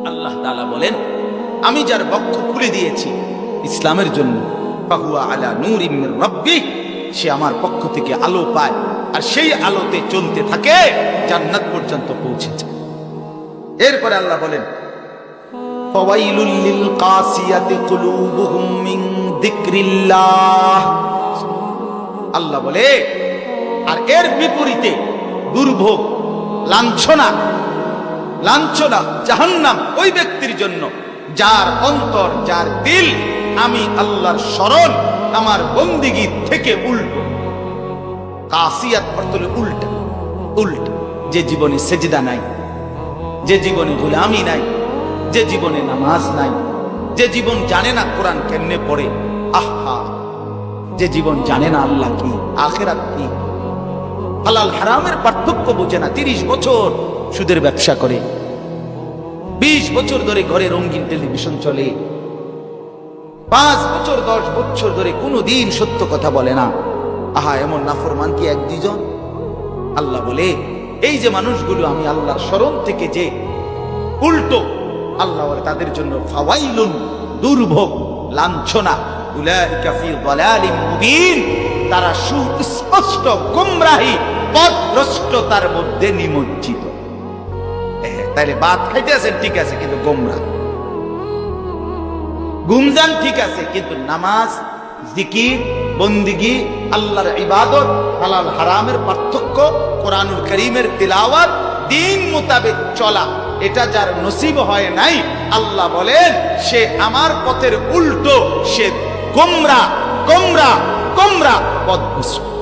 আল্লাহ তাআলা বলেন, আমি যার বক্ষ খুলে দিয়েছি ইসলামের জন্য, ফাহুয়া আলা নূরিম মির রাব্বিহ, সে আমার পক্ষ থেকে আলো পায় আর সেই আলোতে চলতে থাকে, জান্নাত পর্যন্ত পৌঁছেছে। এরপরে আল্লাহ বলেন, ফাওয়াইলুল লিল কাসিয়াতি কুলুবুহুম মিন যিকরিল্লাহ। আল্লাহ বলে, আর এর বিপরীতে দুর্ভোগ, লাঞ্ছনা, জাহান্নাম ওই ব্যক্তির জন্য যার অন্তর, যার দিল আমি আল্লাহর শরণ, আমার বন্দিগি থেকে উল্টো। কাসিয়াত অর্থ হলো উল্টা, উল্টা। যে জীবনে সেজদা নাই, যে জীবনে গোলামি নাই, যে জীবনে নামাজ নাই, যে জীবন জানে না কোরআন কেমনে পড়ে, আহা, যে জীবন জানে না আল্লাহ কি, আখিরাত কি, হালাল হারামের পার্থক্য বোঝে না, 30 বছর সুদের ব্যবসা করে, 20 বছর ধরে ঘরে রঙিন টেলিভিশন চলে, 5 বছর 10 বছর ধরে কোনোদিন সত্য কথা বলে না। আহা, এমন নাফরমান কি 1-2 জন? আল্লাহ বলে, এই যে মানুষগুলো আমি আল্লাহর শরণ থেকে যে উল্টো, আল্লাহ বলে তাদের জন্য ফাওয়াইলুন, দুর্ভোগ, লাঞ্ছনা, উলাইকা ফি যালালিম মুবিন, তারা সুস্পষ্ট গোমরাহি, পথভ্রষ্টতার মধ্যে নিমজ্জিত। তাইলে ভাত খাইতে আছেন ঠিক আছে, কিন্তু গোমরাহ। গুমজান ঠিক আছে, কিন্তু নামাজ, জিকির, বন্দিগি, আল্লাহর ইবাদত, হালাল হারামের পার্থক্য, কোরআনুল কারীমের তিলাওয়াত, দিন মোতাবেক চলা, এটা যার নসিব হয় নাই, আল্লাহ বলেন সে আমার পথের উল্টো, সে গোমরাহ, গোমরাহ, গোমরাহ, পথভ্রষ্ট।